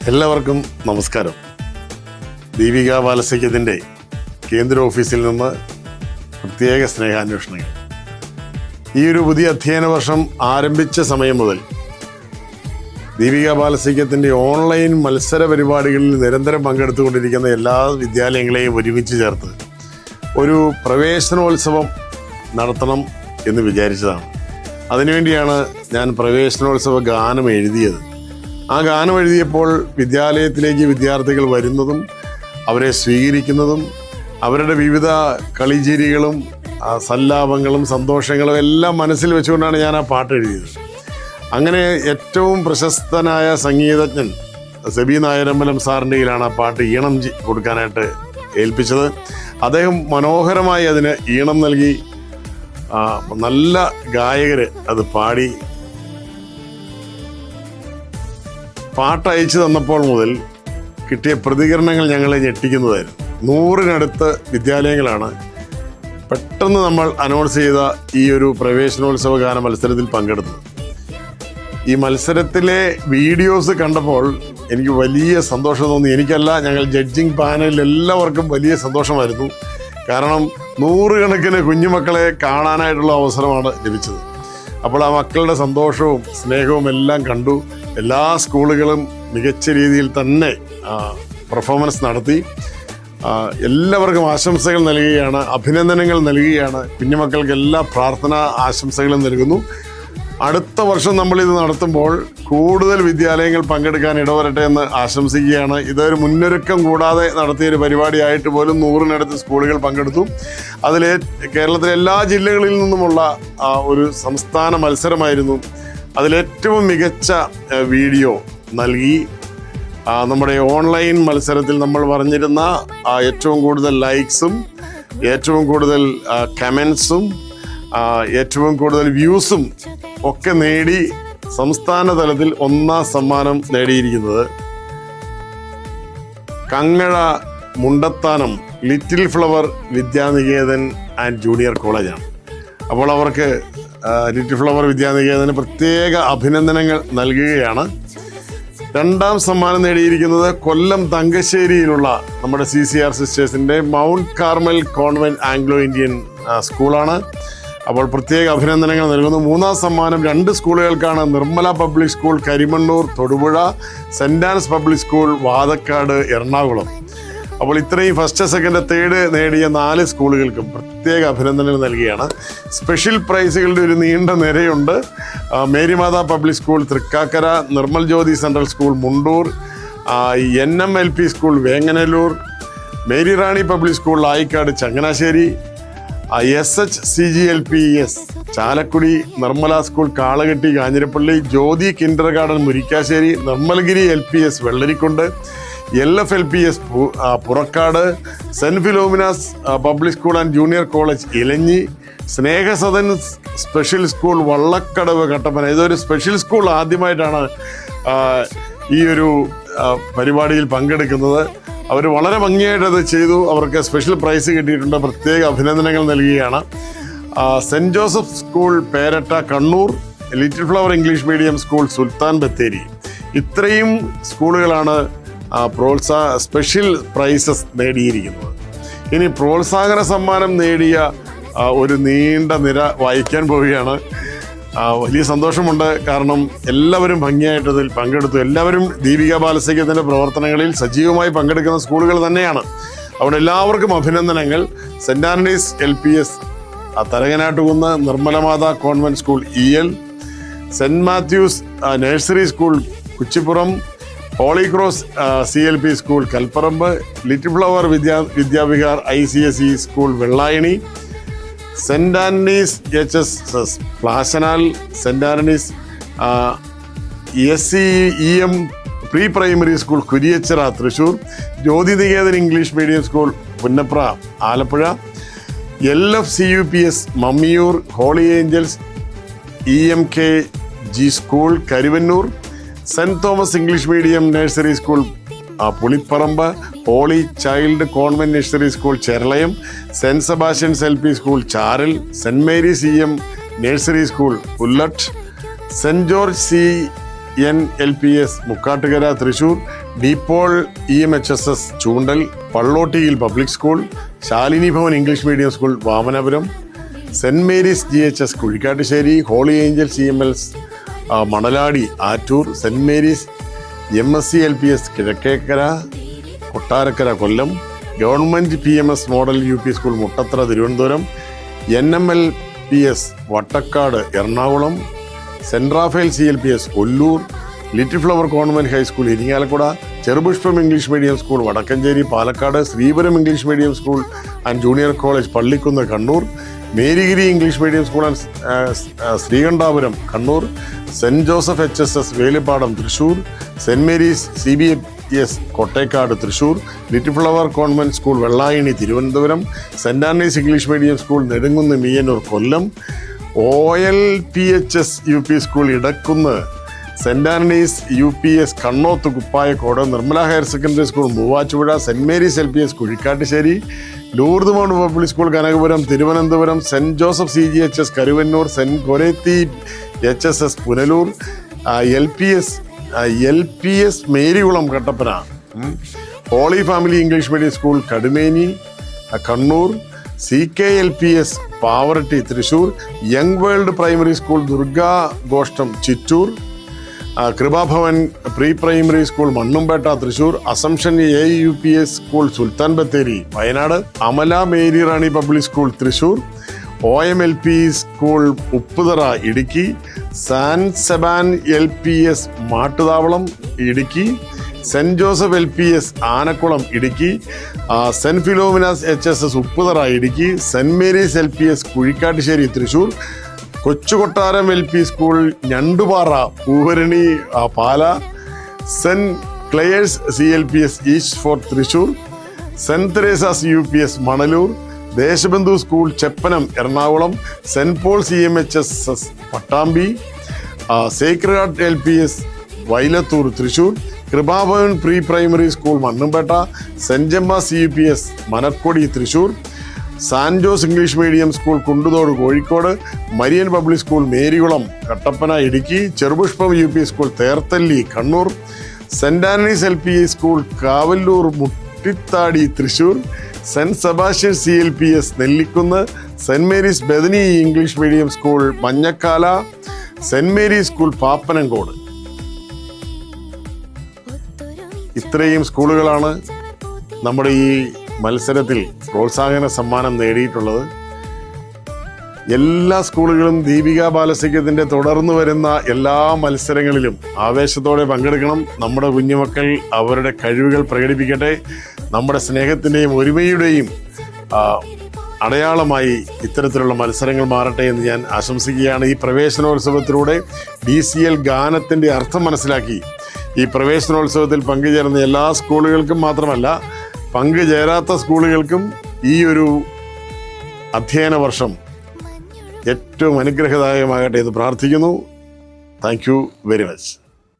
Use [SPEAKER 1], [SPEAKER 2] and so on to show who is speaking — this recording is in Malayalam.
[SPEAKER 1] എല്ലാവർക്കും നമസ്കാരം. ദീപിക ബാലസഖ്യത്തിൻ്റെ കേന്ദ്ര ഓഫീസിൽ നിന്ന് പ്രത്യേക സ്നേഹാന്വേഷണങ്ങൾ. ഈ ഒരു പുതിയ അധ്യയന വർഷം ആരംഭിച്ച സമയം മുതൽ ദീപിക ബാലസഖ്യത്തിൻ്റെ ഓൺലൈൻ മത്സര പരിപാടികളിൽ നിരന്തരം പങ്കെടുത്തുകൊണ്ടിരിക്കുന്ന എല്ലാ വിദ്യാലയങ്ങളെയും ഒരുമിച്ച് ചേർത്ത് ഒരു പ്രവേശനോത്സവം നടത്തണം എന്ന് വിചാരിച്ചതാണ്. അതിനുവേണ്ടിയാണ് ഞാൻ പ്രവേശനോത്സവ ഗാനം എഴുതിയത്. ആ ഗാനം എഴുതിയപ്പോൾ വിദ്യാലയത്തിലേക്ക് വിദ്യാർത്ഥികൾ വരുന്നതും അവരെ സ്വീകരിക്കുന്നതും അവരുടെ വിവിധ കളിചിരികളും സല്ലാപങ്ങളും സന്തോഷങ്ങളും എല്ലാം മനസ്സിൽ വെച്ചുകൊണ്ടാണ് ഞാൻ ആ പാട്ട് എഴുതിയത്. അങ്ങനെ ഏറ്റവും പ്രശസ്തനായ സംഗീതജ്ഞൻ സെബി നായരമ്പലം സാറിൻ്റെ കയ്യിലാണ് ആ പാട്ട് ഈണം കൊടുക്കാനായിട്ട് ഏൽപ്പിച്ചത്. അദ്ദേഹം മനോഹരമായി അതിന് ഈണം നൽകി. നല്ല ഗായകർ അത് പാടി. പാട്ട് അയച്ചു തന്നപ്പോൾ മുതൽ കിട്ടിയ പ്രതികരണങ്ങൾ ഞങ്ങളെ ഞെട്ടിക്കുന്നതായിരുന്നു. 100-നടുത്ത് വിദ്യാലയങ്ങളാണ് പെട്ടെന്ന് നമ്മൾ അനൗൺസ് ചെയ്ത ഈ ഒരു പ്രവേശനോത്സവ ഗാന മത്സരത്തിൽ പങ്കെടുത്തത്. ഈ മത്സരത്തിലെ വീഡിയോസ് കണ്ടപ്പോൾ എനിക്ക് വലിയ സന്തോഷം തോന്നി. എനിക്കല്ല, ഞങ്ങൾ ജഡ്ജിങ് പാനലിൽ എല്ലാവർക്കും വലിയ സന്തോഷമായിരുന്നു. കാരണം 100 കുഞ്ഞുമക്കളെ കാണാനായിട്ടുള്ള അവസരമാണ് ലഭിച്ചത്. അപ്പോൾ ആ മക്കളുടെ സന്തോഷവും സ്നേഹവും എല്ലാം കണ്ടു. എല്ലാ സ്കൂളുകളും മികച്ച രീതിയിൽ തന്നെ പെർഫോമൻസ് നടത്തി. എല്ലാവർക്കും ആശംസകൾ നൽകുകയാണ്, അഭിനന്ദനങ്ങൾ നൽകുകയാണ്. കുഞ്ഞുമക്കൾക്ക് എല്ലാ പ്രാർത്ഥനാ ആശംസകളും നൽകുന്നു. അടുത്ത വർഷം നമ്മളിത് നടത്തുമ്പോൾ കൂടുതൽ വിദ്യാലയങ്ങൾ പങ്കെടുക്കാൻ ഇടവരട്ടെ എന്ന് ആശംസിക്കുകയാണ്. ഇതൊരു മുന്നൊരുക്കം കൂടാതെ നടത്തിയൊരു പരിപാടിയായിട്ട് പോലും 100-നടുത്ത് സ്കൂളുകൾ പങ്കെടുത്തു. കേരളത്തിലെ എല്ലാ ജില്ലകളിൽ നിന്നുമുള്ള ഒരു സംസ്ഥാന മത്സരമായിരുന്നു. അതിലേറ്റവും മികച്ച വീഡിയോ നൽകി. നമ്മുടെ ഓൺലൈൻ മത്സരത്തിൽ നമ്മൾ പറഞ്ഞിരുന്ന ഏറ്റവും കൂടുതൽ ലൈക്സും ഏറ്റവും കൂടുതൽ കമൻസും ഏറ്റവും കൂടുതൽ വ്യൂസും ഒക്കെ നേടി സംസ്ഥാന തലത്തിൽ 1ാം സമ്മാനം നേടിയിരിക്കുന്നത് Kangazha Mundathanam little flower Vidyaniketan and junior കോളേജാണ്. അപ്പോൾ അവർക്ക് ലിറ്റിൽ ഫ്ലവർ വിദ്യാനികേതന് പ്രത്യേക അഭിനന്ദനങ്ങൾ നൽകുകയാണ്. 2ാം സമ്മാനം നേടിയിരിക്കുന്നത് കൊല്ലം തങ്കശ്ശേരിയിലുള്ള നമ്മുടെ CCR സിസ്റ്റേഴ്സിൻ്റെ Mount Carmel convent Anglo Indian സ്കൂളാണ്. അപ്പോൾ പ്രത്യേക അഭിനന്ദനങ്ങൾ നൽകുന്നു. 3ാം സമ്മാനം 2 സ്കൂളുകൾക്കാണ്. Nirmala public school Karimannoor Thodupuzha, saint Ann's public school Vathakkad Ernakulam. അപ്പോൾ ഇത്രയും ഫസ്റ്റ്, സെക്കൻഡ്, തേർഡ് നേടിയ 4 സ്കൂളുകൾക്കും പ്രത്യേക അഭിനന്ദനങ്ങൾ നൽകുകയാണ്. സ്പെഷ്യൽ പ്രൈസുകളുടെ ഒരു നീണ്ട നിരയുണ്ട്. Marymatha public school Thrikkakara, Nirmal Jyothi central school Mundoor, NMLP school Venganellur, Mary Rani public school Ayikkad Changanassery, SHCGLPS Chalakudy, Nirmala school Kalaketti Kanjirappally, Jyothi kindergarten Murickassery, Nirmalgiri LPS Vellarikundu, LFLPS Purakkad, saint Philomena's public school and junior college Elanji, Snehasadan special school Vallakkadavu Kattappana. ഇതൊരു സ്പെഷ്യൽ സ്കൂൾ ആദ്യമായിട്ടാണ് ഈ ഒരു പരിപാടിയിൽ പങ്കെടുക്കുന്നത്. അവർ വളരെ ഭംഗിയായിട്ടത് ചെയ്തു. അവർക്ക് സ്പെഷ്യൽ പ്രൈസ് കിട്ടിയിട്ടുണ്ട്. പ്രത്യേക അഭിനന്ദനങ്ങൾ നൽകുകയാണ്. Saint Joseph school Peratta Kannur, little flower English medium school Sultan Bathery. ഇത്രയും സ്കൂളുകളാണ് സ്പെഷ്യൽ പ്രൈസസ് നേടിയിരിക്കുന്നത്. ഇനി പ്രോത്സാഹന സമ്മാനം നേടിയ ഒരു നീണ്ട നിര വായിക്കാൻ പോവുകയാണ്. വലിയ സന്തോഷമുണ്ട്. കാരണം എല്ലാവരും ഭംഗിയായിട്ടതിൽ പങ്കെടുത്തു. എല്ലാവരും ദീപിക ബാലസഖ്യത്തിൻ്റെ പ്രവർത്തനങ്ങളിൽ സജീവമായി പങ്കെടുക്കുന്ന സ്കൂളുകൾ തന്നെയാണ്. അവിടെ എല്ലാവർക്കും അഭിനന്ദനങ്ങൾ. Saint Antony's LPS Tharakanattukunnu, Nirmalamatha convent school EL, saint Mathew's nursery school Kuchippuram, holy cross CLP school Kalparambu, little flower Vidyavihar ICSE school Vellayani, saint Antony's HSS Plasanal, saint Antony's SCEM pre primary school Kuriachira Thrissur, Jyothi Niketan English medium school Punnapra Alappuzha, LFCUPS Mammiyoor, holy angels EMKG school Karuvannur, saint Thomas English medium nursery school Pulipparambu, holy child convent nursery school Cherlayam, saint Sebastian's LP school Charal, saint Mary's EM nursery school Pullattu, saint George LPS Mukkattukara Thrissur, De Paul EMHSS Choondal, പള്ളോട്ടിയിൽ public school, Shalini Bhavan English medium school Vamanapuram, saint Mary's GHS Kuzhikkattussery, holy angels EMS Manaladi Attoor, saint Mary's MSC LPS Kizhakkekara Kottarakkara Kollam, government PMS model UP school Muttathara Thiruvananthapuram, NMLPS Vattakkad Ernakulam, saint Raphael CLPS Kollur, little flower convent high school Irinjalakuda, Cherupushpam English medium school Vadakkanchery Palakkad, Sreepuram English medium school and junior college Pallikkunnu Kannur, Marygiri English medium school and Sreekandapuram Kannur, saint Joseph HSS Velippadam Thrissur, saint Mary's CBS Kottekkad Thrissur, little flower convent school Vellayani Thiruvananthapuram, saint Andrew's English medium school Nedunkunnu Meeyannoor Kollam, OLPHS UP school Edakkunnu, saint Andrew's UPS Kannoth Kuppayakode, Nirmala higher secondary school Muvattupuzha, saint Mary's LPS Kuzhikkattussery, Lourdes mount public school Kanakapuram Thiruvananthapuram, saint Joseph CGHS Karuvannur, saint Goretti HSS Punalur, LPS Marykulam Kattappana, holy family English medium school Kadumeni Kannur, CKLPS Pavaratty Thrissur, young world primary school Durga ഗോഷ്ടം Chittur, Kripabhavan pre primary school Mannumpetta Thrissur, assumption AUPS school Sultan Bathery Wayanad, Amala Mary Rani public school Thrissur, OMLP school Upputhara Idukki, San സെബാൻ LPS Mattuthavalam Idukki, saint Joseph LPS Anakkulam Idukki, saint Philomena's HSS Upputhara Idukki, saint Mary's LPS Kuzhikkattussery Thrissur, Kochukottaram LP school Njandupara Poovarani Pala, saint Claire's CLPS east fort Thrissur, saint Teresa's UPS Manalur, Deshabandhu school Cheppanam Ernakulam, saint Paul's EMHSS Pattambi, sacred heart LPS Vailathur Thrissur, Kripabhavan pre primary school Mannumpetta, saint Gemma's UPS Manakkody Thrissur, San Jose English medium school Kunduthode Kozhikode, Marian public school Marykulam Kattappana Idukki, Cherupushpam UP school Therthally Kannur, saint Andrew's LP school Kavallur Muttithadi Thrissur, saint Sebastian CLPS Nellikkunnu, saint Mary's Bethany English medium school Manjakkala, saint Mary's school Pappanamcode. ഇത്രയും സ്കൂളുകളാണ് നമ്മുടെ ഈ മത്സരത്തിൽ പ്രോത്സാഹന സമ്മാനം നേടിയിട്ടുള്ളത്. എല്ലാ സ്കൂളുകളും ദീപിക ബാലസഖ്യത്തിൻ്റെ തുടർന്നു വരുന്ന എല്ലാ മത്സരങ്ങളിലും ആവേശത്തോടെ പങ്കെടുക്കണം. നമ്മുടെ കുഞ്ഞുമക്കൾ അവരുടെ കഴിവുകൾ പ്രകടിപ്പിക്കട്ടെ. നമ്മുടെ സ്നേഹത്തിൻ്റെയും ഒരുമയുടെയും അടയാളമായി ഇത്തരത്തിലുള്ള മത്സരങ്ങൾ മാറട്ടെ എന്ന് ഞാൻ ആശംസിക്കുകയാണ്. ഈ പ്രവേശനോത്സവത്തിലൂടെ DCL ഗാനത്തിൻ്റെ അർത്ഥം മനസ്സിലാക്കി ഈ പ്രവേശനോത്സവത്തിൽ പങ്കുചേർന്ന എല്ലാ സ്കൂളുകൾക്കും മാത്രമല്ല, പങ്കുചേരാത്ത സ്കൂളുകൾക്കും ഈ ഒരു അധ്യയന വർഷം ഏറ്റവും അനുഗ്രഹദായകമാകട്ടെ എന്ന് പ്രാർത്ഥിക്കുന്നു. Thank you very much.